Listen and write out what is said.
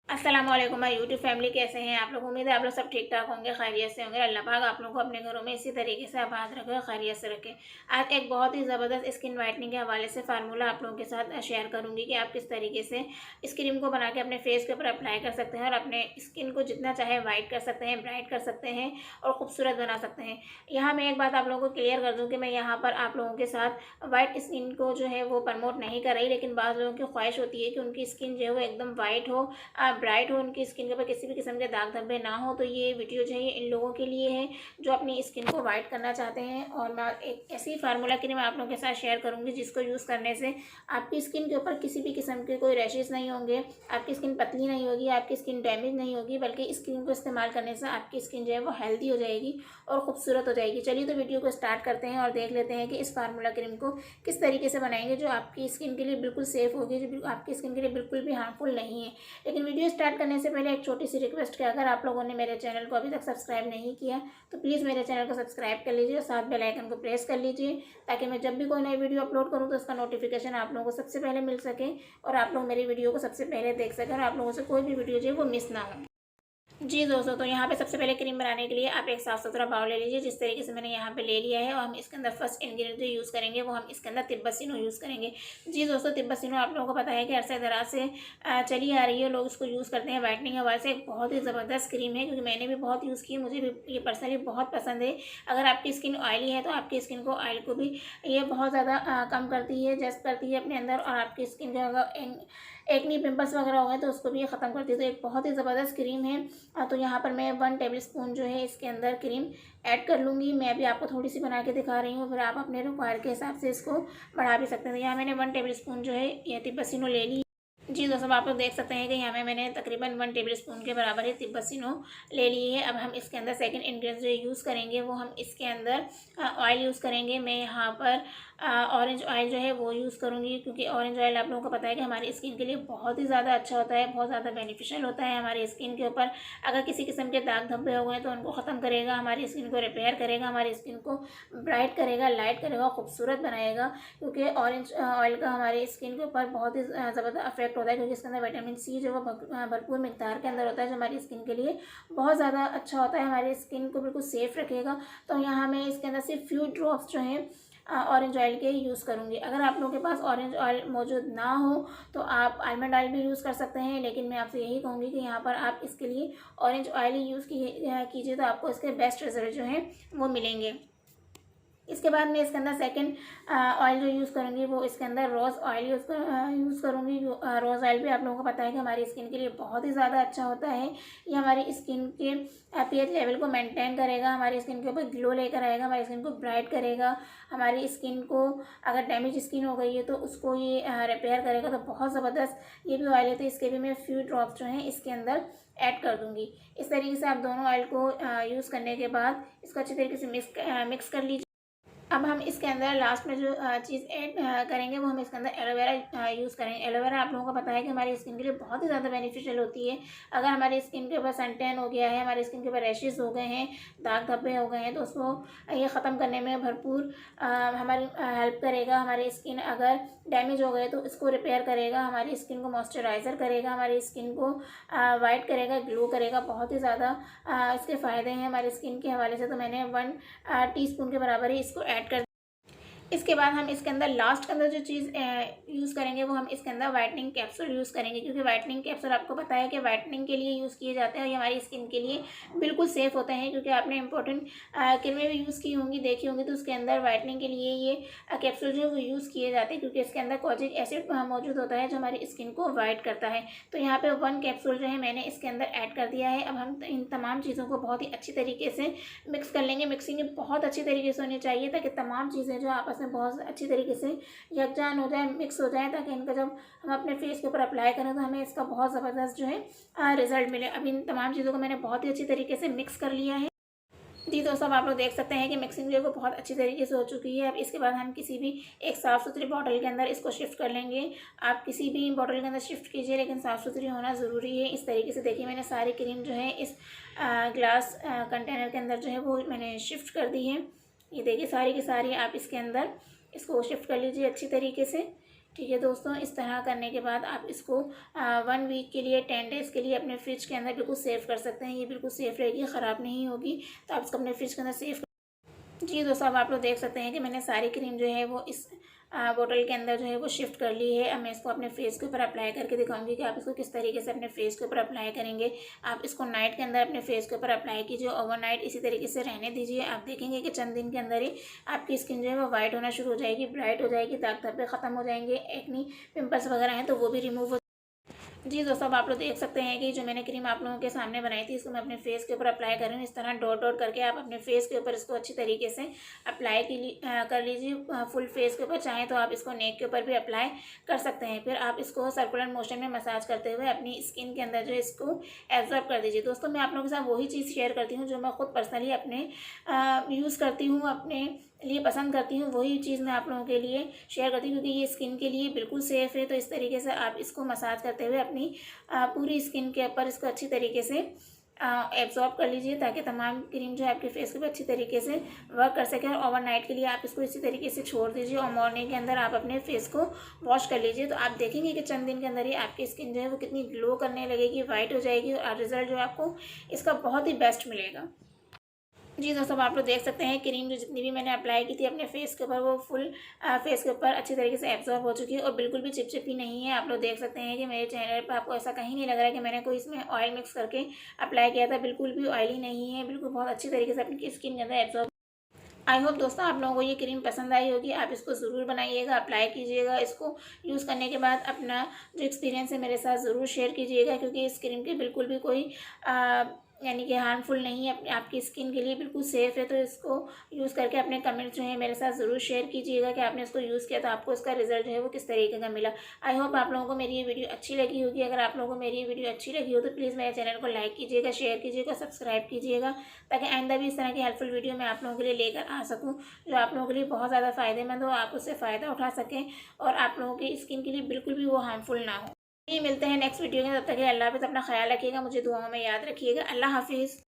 अस्सलाम वालेकुम my YouTube family, कैसे हैं आप लोग। उम्मीद है आप लोग सब ठीक ठाक होंगे, खैरियत से होंगे। अल्लाह पाक आप लोगों को अपने घरों में इसी तरीके से आबाद रखे और खैरियत से रखें। आज एक बहुत ही ज़बरदस्त स्किन वाइटनिंग के हवाले से फार्मूला आप लोगों के साथ शेयर करूंगी कि आप किस तरीके से इस क्रीम को बना के अपने फेस के ऊपर अप्लाई कर सकते हैं और अपने स्किन को जितना चाहे वाइट कर सकते हैं, ब्राइट कर सकते हैं और खूबसूरत बना सकते हैं। यहाँ मैं एक बात आप लोगों को क्लियर कर दूँ कि मैं यहाँ पर आप लोगों के साथ वाइट स्किन को जो है वो प्रमोट नहीं कर रही, लेकिन बाज़ लोगों की ख्वाहिश होती है कि उनकी स्किन जो है वो एकदम वाइट हो, ब्राइट हो, उनकी स्किन के ऊपर किसी भी किस्म के दाग धब्बे ना हो। तो ये वीडियो जो है इन लोगों के लिए है जो अपनी स्किन को वाइट करना चाहते हैं। और मैं एक ऐसी फार्मूला क्रीम आप लोगों के साथ शेयर करूंगी जिसको यूज़ करने से आपकी स्किन के ऊपर किसी भी किस्म के कोई रैशेस नहीं होंगे, आपकी स्किन पतली नहीं होगी, आपकी स्किन डैमेज नहीं होगी, बल्कि इस क्रीम को इस्तेमाल करने से आपकी स्किन जो है वो हेल्दी हो जाएगी और खूबसूरत हो जाएगी। चलिए तो वीडियो को स्टार्ट करते हैं और देख लेते हैं कि इस फार्मूला क्रीम को किस तरीके से बनाएंगे जो आपकी स्किन के लिए बिल्कुल सेफ़ होगी, जो आपकी स्किन के लिए बिल्कुल भी हार्मफुल नहीं है। लेकिन वीडियो स्टार्ट करने से पहले एक छोटी सी रिक्वेस्ट कि अगर आप लोगों ने मेरे चैनल को अभी तक सब्सक्राइब नहीं किया तो प्लीज़ मेरे चैनल को सब्सक्राइब कर लीजिए और साथ बेल आइकन को प्रेस कर लीजिए, ताकि मैं जब भी कोई नई वीडियो अपलोड करूँ तो उसका नोटिफिकेशन आप लोगों को सबसे पहले मिल सके और आप लोग मेरी वीडियो को सबसे पहले देख सकें और आप लोगों से कोई भी वीडियो जो है वो मिस ना हो। जी दोस्तों, तो यहाँ पे सबसे पहले क्रीम बनाने के लिए आप एक साफ़ सुथरा बाउल ले लीजिए, जिस तरीके से मैंने यहाँ पे ले लिया है। और हम इसके अंदर फर्स्ट इंग्रेडिएंट जो यूज़ करेंगे वो हम इसके अंदर तिब्बत-सिनो यूज़ करेंगे। जी दोस्तों, तिब्बत-सिनो आप लोगों को पता है कि अरसे दराज से चली आ रही है, लोग इसको यूज़ करते हैं वाइटनिंग के हवाले से। एक बहुत ही ज़बरदस्त क्रीम है, क्योंकि मैंने भी बहुत यूज़ की, मुझे भी ये पर्सनली बहुत पसंद है। अगर आपकी स्किन ऑयली है तो आपकी स्किन को ऑयल को भी ये बहुत ज़्यादा कम करती है, जस्ट करती है अपने अंदर। और आपकी स्किन जो अगर एक्नी पिंपल्स वगैरह हो गए तो उसको भी ये ख़त्म करती है। तो एक बहुत ही ज़बरदस्त क्रीम है। तो यहाँ पर मैं 1 टेबल स्पून जो है इसके अंदर क्रीम ऐड कर लूँगी। मैं अभी आपको थोड़ी सी बना के दिखा रही हूँ, फिर आप अपने रिक्वायर के हिसाब से इसको बढ़ा भी सकते हैं। तो यहाँ मैंने 1 टेबल स्पून जो है ये तिब्बत-सिनो ले ली। जी दोस्तों, आप लोग देख सकते हैं कि यहाँ में मैंने तकरीबन 1 टेबल स्पून के बराबर ही तिब्बत-सिनो ले ली है। अब हम इसके अंदर सेकंड इंग्रेडिएंट जो यूज़ करेंगे वो हम इसके अंदर ऑयल यूज़ करेंगे। मैं यहाँ पर ऑरेंज ऑयल जो है वो यूज़ करूँगी, क्योंकि ऑरेंज ऑयल आप लोगों को पता है कि हमारी स्किन के लिए बहुत ही ज़्यादा अच्छा होता है, बहुत ज़्यादा बेनिफिशियल होता है हमारी स्किन के ऊपर। अगर किसी किस्म के दाग धब्बे हो गए तो उनको ख़त्म करेगा, हमारी स्किन को रिपेयर करेगा, हमारी स्किन को ब्राइट करेगा, लाइट करेगा, खूबसूरत बनाएगा। क्योंकि ऑरेंज ऑयल का हमारी स्किन के ऊपर बहुत ही ज़बरदस्त इफेक्ट होता है, क्योंकि इसके अंदर विटामिन सी जो वो भरपूर मिकदार के अंदर होता है, जो हमारी स्किन के लिए बहुत ज़्यादा अच्छा होता है, हमारी स्किन को बिल्कुल सेफ़ रखेगा। तो यहाँ मैं इसके अंदर सिर्फ फ्यू ड्रॉप्स जो हैं ऑरेंज ऑयल के यूज़ करूँगी। अगर आप लोगों के पास ऑरेंज ऑयल मौजूद ना हो तो आप आलमंड ऑयल भी यूज़ कर सकते हैं, लेकिन मैं आपसे यही कहूँगी कि यहाँ पर आप इसके लिए ऑरेंज ऑयल ही यूज़ कीजिए, तो आपको इसके बेस्ट रिजल्ट जो हैं वो मिलेंगे। इसके बाद मैं इसके अंदर सेकंड ऑयल जो यूज़ करूँगी वो इसके अंदर रोज़ ऑयल यूज़ करूँगी। रोज़ ऑयल भी आप लोगों को पता है कि हमारी स्किन के लिए बहुत ही ज़्यादा अच्छा होता है। ये हमारी स्किन के पीएच लेवल को मेंटेन करेगा, हमारी स्किन के ऊपर ग्लो लेकर आएगा, हमारी स्किन को ब्राइट करेगा, हमारी स्किन को अगर डैमेज स्किन हो गई है तो उसको ये रिपेयर करेगा। तो बहुत ज़बरदस्त ये भी ऑयल है। तो इसके भी मैं फ्यू ड्रॉप्स जो हैं इसके अंदर ऐड कर दूँगी। इस तरीके से आप दोनों ऑयल को यूज़ करने के बाद इसको अच्छी तरीके से मिक्स कर लीजिए। अब हम इसके अंदर लास्ट में जो चीज़ ऐड करेंगे वो हम इसके अंदर एलोवेरा यूज़ करेंगे। एलोवेरा आप लोगों को पता है कि हमारी स्किन के लिए बहुत ही ज़्यादा बेनिफिशियल होती है। अगर हमारी स्किन के ऊपर सन टैन हो गया है, हमारी स्किन के ऊपर रैशेज़ हो गए हैं, दाग धब्बे हो गए हैं, तो उसको ये ख़त्म करने में भरपूर हमारी हेल्प करेगा। हमारी स्किन अगर डैमेज हो गए तो इसको रिपेयर करेगा, हमारी स्किन को मॉइस्चराइज़र करेगा, हमारी स्किन को वाइट करेगा, ग्लो करेगा। बहुत ही ज़्यादा इसके फ़ायदे हैं हमारी स्किन के हवाले से। तो मैंने 1 टीस्पून के बराबर ही इसको ऐड कर। इसके बाद हम इसके अंदर लास्ट के अंदर जो चीज़ यूज़ करेंगे वो हम इसके अंदर वाइटनिंग कैप्सूल यूज़ करेंगे, क्योंकि वाइटनिंग कैप्सूल आपको पता है कि वाइटनिंग के लिए यूज़ किए जाते हैं और ये हमारी स्किन के लिए बिल्कुल सेफ़ होते हैं। क्योंकि आपने इंपॉर्टेंट क्रीमें भी यूज़ की होंगी, देखी होंगी, तो उसके अंदर वाइटनिंग के लिए ये कैप्सूल जो है वो यूज़ किए जाते हैं, क्योंकि इसके अंदर कोजिक एसिड मौजूद होता है जो हमारी स्किन को वाइट करता है। तो यहाँ पर 1 कैप्सूल जो है मैंने इसके अंदर ऐड कर दिया है। अब हम इन तमाम चीज़ों को बहुत ही अच्छी तरीके से मिक्स कर लेंगे। मिक्सिंग बहुत अच्छी तरीके से होनी चाहिए, ताकि तमाम चीज़ें जो आपस में बहुत अच्छी तरीके से यकजान हो जाए, मिक्स हो जाए, ताकि इनका जब हम अपने फेस के ऊपर अप्लाई करें तो हमें इसका बहुत ज़बरदस्त जो है रिजल्ट मिले। अब इन तमाम चीज़ों को मैंने बहुत ही अच्छी तरीके से मिक्स कर लिया है। जी दोस्तों, अब आप लोग देख सकते हैं कि मिक्सिंग जो है वो बहुत अच्छी तरीके से हो चुकी है। अब इसके बाद हम किसी भी एक साफ़ सुथरी बॉटल के अंदर इसको शिफ्ट कर लेंगे। आप किसी भी बॉटल के अंदर शिफ्ट कीजिए, लेकिन साफ़ सुथरी होना ज़रूरी है। इस तरीके से देखिए, मैंने सारी क्रीम जो है इस ग्लास कंटेनर के अंदर जो है वो मैंने शिफ्ट कर दी है। ये देखिए सारी की सारी आप इसके अंदर इसको शिफ्ट कर लीजिए अच्छी तरीके से। ठीक है दोस्तों, इस तरह करने के बाद आप इसको 1 वीक के लिए 10 डेज़ के लिए अपने फ्रिज के अंदर बिल्कुल सेव कर सकते हैं। ये बिल्कुल सेफ़ रहेगी, ख़राब नहीं होगी। तो आप इसको अपने फ्रिज के अंदर सेव। जी दोस्तों, अब आप लोग देख सकते हैं कि मैंने सारी क्रीम जो है वो इस बोतल के अंदर जो है वो शिफ्ट कर ली है। अब मैं इसको अपने फेस के ऊपर अप्लाई करके दिखाऊंगी कि आप इसको किस तरीके से अपने फेस के ऊपर अप्लाई करेंगे। आप इसको नाइट के अंदर अपने फेस के ऊपर अप्लाई कीजिए, ओवरनाइट इसी तरीके से रहने दीजिए। आप देखेंगे कि चंद दिन के अंदर ही आपकी स्किन जो है वो वाइट होना शुरू हो जाएगी, ब्राइट हो जाएगी, दाग धब्बे खत्म हो जाएंगे, एक्नी पिंपल्स वगैरह हैं तो वो भी रिमूव हो। जी दोस्तों, अब आप लोग देख सकते हैं कि जो मैंने क्रीम आप लोगों के सामने बनाई थी इसको मैं अपने फेस के ऊपर अप्लाई कर रही हूँ। इस तरह डॉट डॉट करके आप अपने फेस के ऊपर इसको अच्छी तरीके से अप्लाई कर लीजिए फुल फेस के ऊपर। चाहें तो आप इसको नेक के ऊपर भी अप्लाई कर सकते हैं। फिर आप इसको सर्कुलर मोशन में मसाज करते हुए अपनी स्किन के अंदर जो है इसको एब्जॉर्ब कर दीजिए। दोस्तों, मैं आप लोगों के साथ वही चीज़ शेयर करती हूँ जो मैं खुद पर्सनली अपने यूज़ करती हूँ, अपने लिए पसंद करती हूँ। वही चीज़ मैं आप लोगों के लिए शेयर करती हूँ क्योंकि ये स्किन के लिए बिल्कुल सेफ़ है। तो इस तरीके से आप इसको मसाज करते हुए अपनी पूरी स्किन के ऊपर इसको अच्छी तरीके से एब्जॉर्ब कर लीजिए ताकि तमाम क्रीम जो है आपके फेस के ऊपर अच्छी तरीके से वर्क कर सके। और ओवरनाइट के लिए आप इसको इसी तरीके से छोड़ दीजिए और मॉर्निंग के अंदर आप अपने फेस को वॉश कर लीजिए। तो आप देखेंगे कि चंद दिन के अंदर ही आपकी स्किन जो है वो कितनी ग्लो करने लगेगी, वाइट हो जाएगी और रिजल्ट जो है आपको इसका बहुत ही बेस्ट मिलेगा। जी दोस्तों, अब आप लोग देख सकते हैं क्रीम जो जितनी भी मैंने अप्लाई की थी अपने फेस के ऊपर वो फुल फेस के ऊपर अच्छी तरीके से एब्जॉर्ब हो चुकी है और बिल्कुल भी चिपचिपी नहीं है। आप लोग देख सकते हैं कि मेरे चेहरे पर आपको ऐसा कहीं नहीं लग रहा है कि मैंने कोई इसमें ऑयल मिक्स करके अप्लाई किया था। बिल्कुल भी ऑयली नहीं है, बिल्कुल बहुत अच्छी तरीके से अपनी स्किन के अंदर एब्जॉर्ब। आई होप दोस्तों आप लोगों को ये क्रीम पसंद आई होगी। आप इसको ज़रूर बनाइएगा, अप्लाई कीजिएगा। इसको यूज़ करने के बाद अपना जो एक्सपीरियंस है मेरे साथ ज़रूर शेयर कीजिएगा क्योंकि इस क्रीम के बिल्कुल भी कोई यानी कि हार्मफुल नहीं है, आपकी स्किन के लिए बिल्कुल सेफ़ है। तो इसको यूज़ करके अपने कमेंट्स जो है मेरे साथ ज़रूर शेयर कीजिएगा कि आपने इसको यूज़ किया तो आपको इसका रिजल्ट जो है वो किस तरीके का मिला। आई होप आप लोगों को मेरी ये वीडियो अच्छी लगी होगी। अगर आप लोगों को मेरी ये वीडियो अच्छी लगी हो तो प्लीज़ मेरे चैनल को लाइक कीजिएगा, शेयर कीजिएगा, सब्सक्राइब कीजिएगा ताकि आइंदा भी इस तरह की हेल्पफुल वीडियो मैं आप लोगों के लिए लेकर आ सकूँ जो आप लोगों के लिए बहुत ज़्यादा फ़ायदेमंद हो, आप उससे फ़ायदा उठा सकें और आप लोगों की स्किन के लिए बिल्कुल भी वो हार्मफुल ना हो। ये मिलते हैं नेक्स्ट वीडियो में, तब तक के लिए अल्लाह हाफ़िज़। अपना ख्याल रखिएगा, मुझे दुआओं में याद रखिएगा। अल्लाह हाफ़िज़।